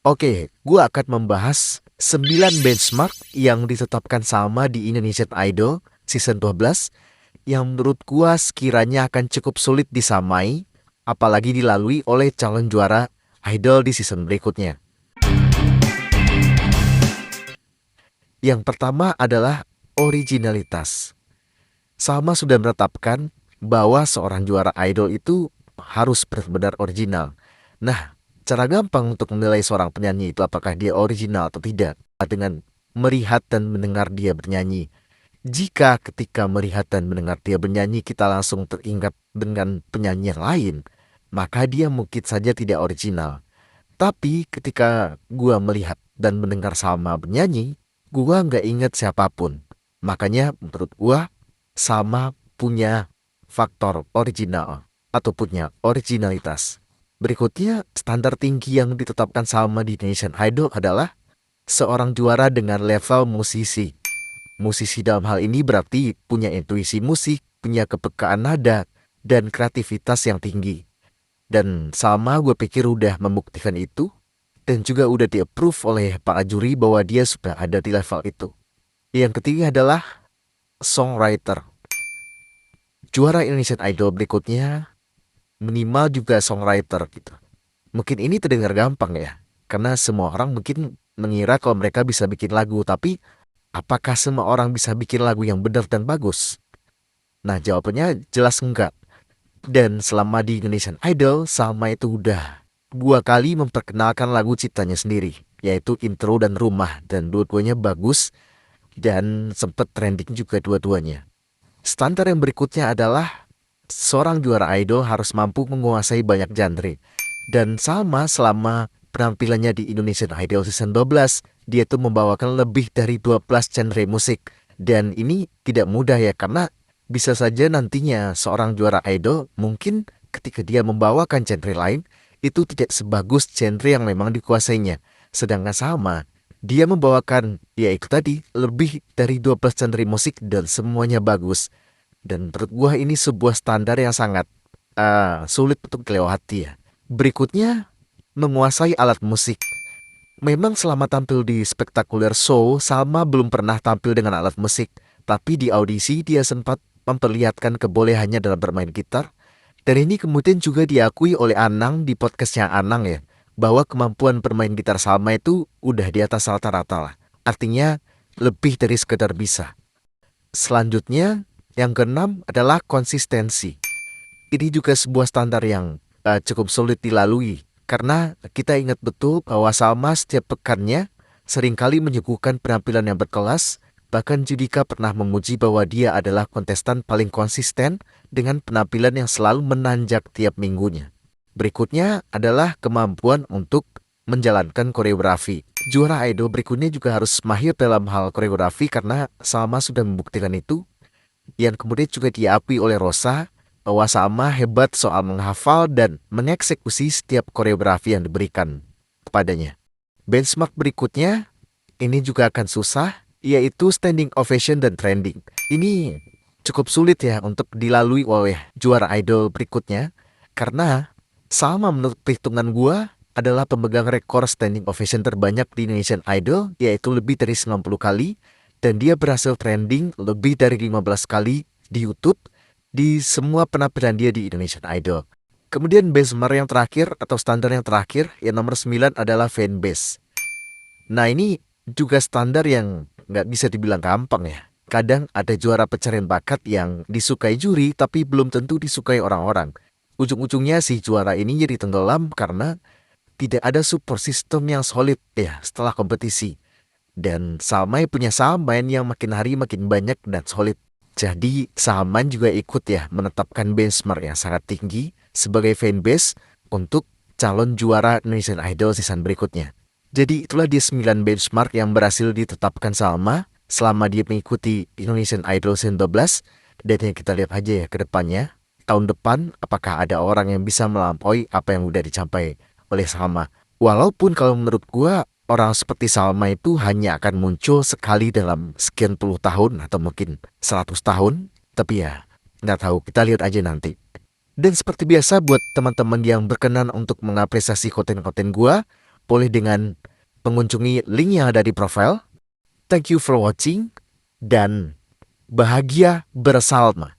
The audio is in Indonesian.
Oke, gua akan membahas 9 benchmark yang ditetapkan sama di Indonesian Idol season 12 yang menurut gua sekiranya akan cukup sulit disamai, apalagi dilalui oleh calon juara Idol di season berikutnya. Yang pertama adalah originalitas. Salma sudah menetapkan bahwa seorang juara idol itu harus benar-benar original. Nah, cara gampang untuk menilai seorang penyanyi itu apakah dia original atau tidak dengan melihat dan mendengar dia bernyanyi. Jika ketika melihat dan mendengar dia bernyanyi kita langsung teringat dengan penyanyi yang lain, maka dia mungkin saja tidak original. Tapi ketika gua melihat dan mendengar Salma bernyanyi, gua nggak ingat siapapun. Makanya menurut gua Salma punya faktor original atau punya originalitas. Berikutnya, standar tinggi yang ditetapkan Salma di Indonesian Idol adalah seorang juara dengan level musisi. Musisi dalam hal ini berarti punya intuisi musik, punya kepekaan nada, dan kreativitas yang tinggi. Dan Salma gue pikir udah membuktikan itu, dan juga udah di-approve oleh para juri bahwa dia sudah ada di level itu. Yang ketiga adalah songwriter. Juara Indonesian Idol berikutnya minimal juga songwriter gitu. Mungkin ini terdengar gampang ya, karena semua orang mungkin mengira kalau mereka bisa bikin lagu, tapi apakah semua orang bisa bikin lagu yang benar dan bagus? Nah, jawabannya jelas enggak. Dan selama di Indonesian Idol, Salma itu udah 2 kali memperkenalkan lagu ciptanya sendiri, yaitu Intro dan Rumah, dan dua-duanya bagus dan sempat trending juga dua-duanya. Standar yang berikutnya adalah seorang juara idol harus mampu menguasai banyak genre. Dan Salma selama penampilannya di Indonesian Idol season 12, dia tuh membawakan lebih dari 12 genre musik. Dan ini tidak mudah ya, karena bisa saja nantinya seorang juara idol mungkin ketika dia membawakan genre lain, itu tidak sebagus genre yang memang dikuasainya. Sedangkan Salma, dia membawakan, ya itu tadi, lebih dari 12 genre musik dan semuanya bagus. Dan menurut gua ini sebuah standar yang sangat sulit untuk dilewati ya. Berikutnya, menguasai alat musik. Memang selama tampil di Spectacular Show, Salma belum pernah tampil dengan alat musik. Tapi di audisi dia sempat memperlihatkan kebolehannya dalam bermain gitar. Dan ini kemudian juga diakui oleh Anang di podcastnya Anang ya, bahwa kemampuan bermain gitar Salma itu udah di atas rata-rata lah. Artinya lebih dari sekedar bisa. Selanjutnya, yang keenam adalah konsistensi. Ini juga sebuah standar yang cukup sulit dilalui. Karena kita ingat betul bahwa Salma setiap pekannya seringkali menyuguhkan penampilan yang berkelas. Bahkan Judika pernah memuji bahwa dia adalah kontestan paling konsisten dengan penampilan yang selalu menanjak tiap minggunya. Berikutnya adalah kemampuan untuk menjalankan koreografi. Juara idol berikutnya juga harus mahir dalam hal koreografi karena Salma sudah membuktikan itu. Yang kemudian juga diakui oleh Rosa bahwa Salma hebat soal menghafal dan mengeksekusi setiap koreografi yang diberikan kepadanya. Benchmark berikutnya ini juga akan susah, yaitu standing ovation dan trending. Ini cukup sulit ya untuk dilalui oleh juara idol berikutnya, karena Salma menurut perhitungan gua adalah pemegang rekor standing ovation terbanyak di Indonesian Idol, yaitu lebih dari 90 kali, dan dia berhasil trending lebih dari 15 kali di YouTube di semua penampilan dia di Indonesian Idol. Kemudian benchmark yang terakhir atau standar yang terakhir, yang nomor 9 adalah fanbase. Nah ini juga standar yang nggak bisa dibilang gampang ya. Kadang ada juara pencarian bakat yang disukai juri tapi belum tentu disukai orang-orang. Ujung-ujungnya si juara ini jadi tenggelam karena tidak ada support system yang solid ya setelah kompetisi. Dan Salman punya sahabat yang makin hari makin banyak dan solid. Jadi Salman juga ikut ya menetapkan benchmark yang sangat tinggi sebagai fanbase untuk calon juara Indonesian Idol season berikutnya. Jadi itulah dia 9 benchmark yang berhasil ditetapkan Salma selama dia mengikuti Indonesian Idol season 12. Dan yang kita lihat aja ya ke depannya. Tahun depan apakah ada orang yang bisa melampaui apa yang udah dicapai oleh Salma. Walaupun kalau menurut gua orang seperti Salma itu hanya akan muncul sekali dalam sekian puluh tahun atau mungkin 100 tahun. Tapi ya nggak tahu, kita lihat aja nanti. Dan seperti biasa buat teman-teman yang berkenan untuk mengapresiasi konten-konten gua, boleh dengan mengunjungi link yang ada di profile. Thank you for watching dan bahagia bersama.